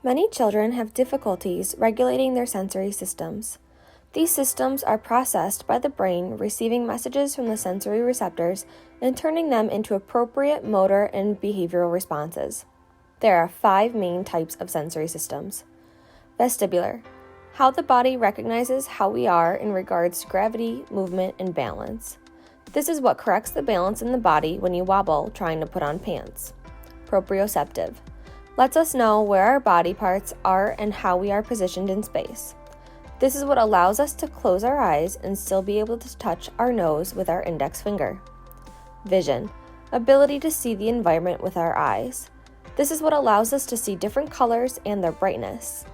Many children have difficulties regulating their sensory systems. These systems are processed by the brain, receiving messages from the sensory receptors and turning them into appropriate motor and behavioral responses. There are 5 main types of sensory systems. Vestibular, how the body recognizes how we are in regards to gravity, movement, and balance. This is what corrects the balance in the body when you wobble trying to put on pants. Proprioceptive, lets us know where our body parts are and how we are positioned in space. This is what allows us to close our eyes and still be able to touch our nose with our index finger. Vision, ability to see the environment with our eyes. This is what allows us to see different colors and their brightness.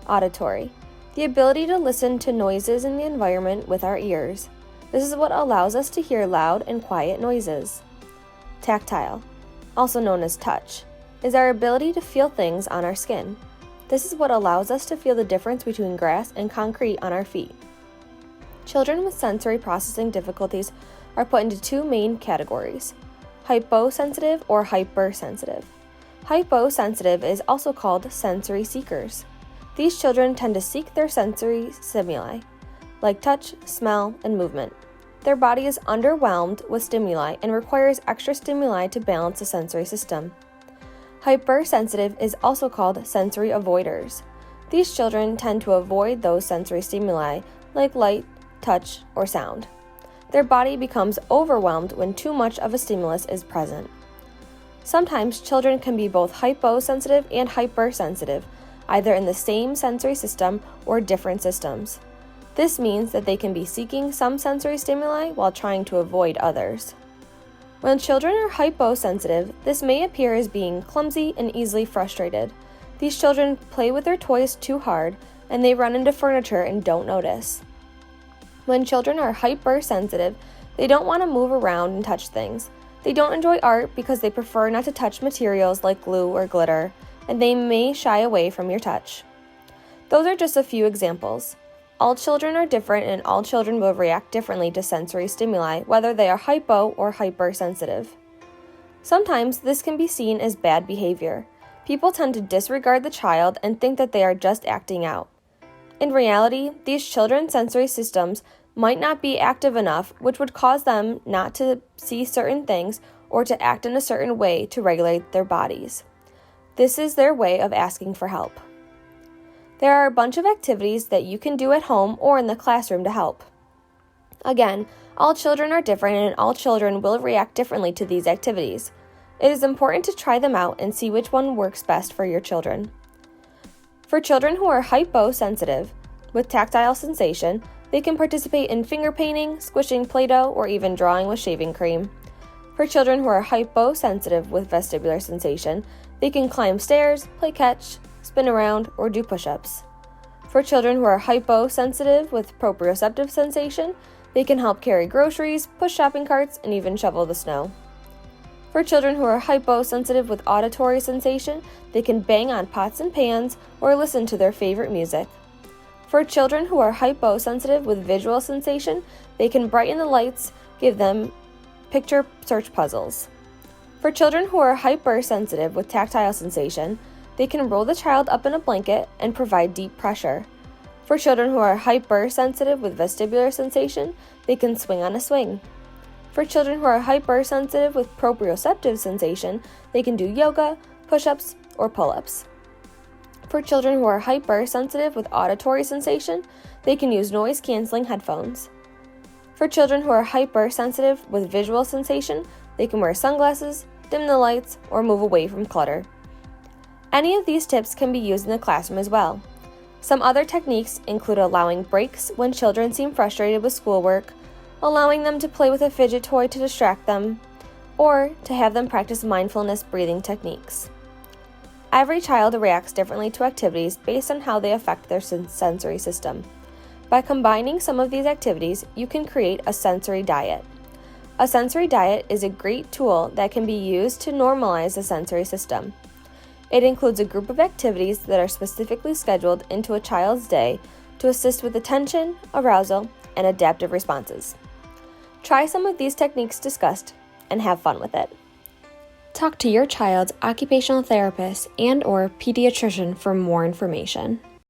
Auditory, the ability to listen to noises in the environment with our ears. This is what allows us to hear loud and quiet noises. Tactile, also known as touch, is our ability to feel things on our skin. This is what allows us to feel the difference between grass and concrete on our feet. Children with sensory processing difficulties are put into 2 main categories: hyposensitive or hypersensitive. Hyposensitive is also called sensory seekers. These children tend to seek their sensory stimuli, like touch, smell, and movement. Their body is underwhelmed with stimuli and requires extra stimuli to balance the sensory system. Hypersensitive is also called sensory avoiders. These children tend to avoid those sensory stimuli like light, touch, or sound. Their body becomes overwhelmed when too much of a stimulus is present. Sometimes children can be both hyposensitive and hypersensitive, either in the same sensory system or different systems. This means that they can be seeking some sensory stimuli while trying to avoid others. When children are hyposensitive, this may appear as being clumsy and easily frustrated. These children play with their toys too hard, and they run into furniture and don't notice. When children are hypersensitive, they don't want to move around and touch things. They don't enjoy art because they prefer not to touch materials like glue or glitter, and they may shy away from your touch. Those are just a few examples. All children are different, and all children will react differently to sensory stimuli, whether they are hypo or hypersensitive. Sometimes this can be seen as bad behavior. People tend to disregard the child and think that they are just acting out. In reality, these children's sensory systems might not be active enough, which would cause them not to see certain things or to act in a certain way to regulate their bodies. This is their way of asking for help. There are a bunch of activities that you can do at home or in the classroom to help. Again, all children are different and all children will react differently to these activities. It is important to try them out and see which one works best for your children. For children who are hyposensitive, with tactile sensation, they can participate in finger painting, squishing Play-Doh, or even drawing with shaving cream. For children who are hyposensitive with vestibular sensation, they can climb stairs, play catch, spin around, or do push-ups. For children who are hyposensitive with proprioceptive sensation, they can help carry groceries, push shopping carts, and even shovel the snow. For children who are hyposensitive with auditory sensation, they can bang on pots and pans or listen to their favorite music. For children who are hyposensitive with visual sensation, they can brighten the lights, give them picture search puzzles. For children who are hypersensitive with tactile sensation, they can roll the child up in a blanket and provide deep pressure. For children who are hypersensitive with vestibular sensation, they can swing on a swing. For children who are hypersensitive with proprioceptive sensation, they can do yoga, push-ups, or pull-ups. For children who are hypersensitive with auditory sensation, they can use noise-canceling headphones. For children who are hypersensitive with visual sensation, they can wear sunglasses, dim the lights, or move away from clutter. Any of these tips can be used in the classroom as well. Some other techniques include allowing breaks when children seem frustrated with schoolwork, allowing them to play with a fidget toy to distract them, or to have them practice mindfulness breathing techniques. Every child reacts differently to activities based on how they affect their sensory system. By combining some of these activities, you can create a sensory diet. A sensory diet is a great tool that can be used to normalize the sensory system. It includes a group of activities that are specifically scheduled into a child's day to assist with attention, arousal, and adaptive responses. Try some of these techniques discussed and have fun with it. Talk to your child's occupational therapist and/or pediatrician for more information.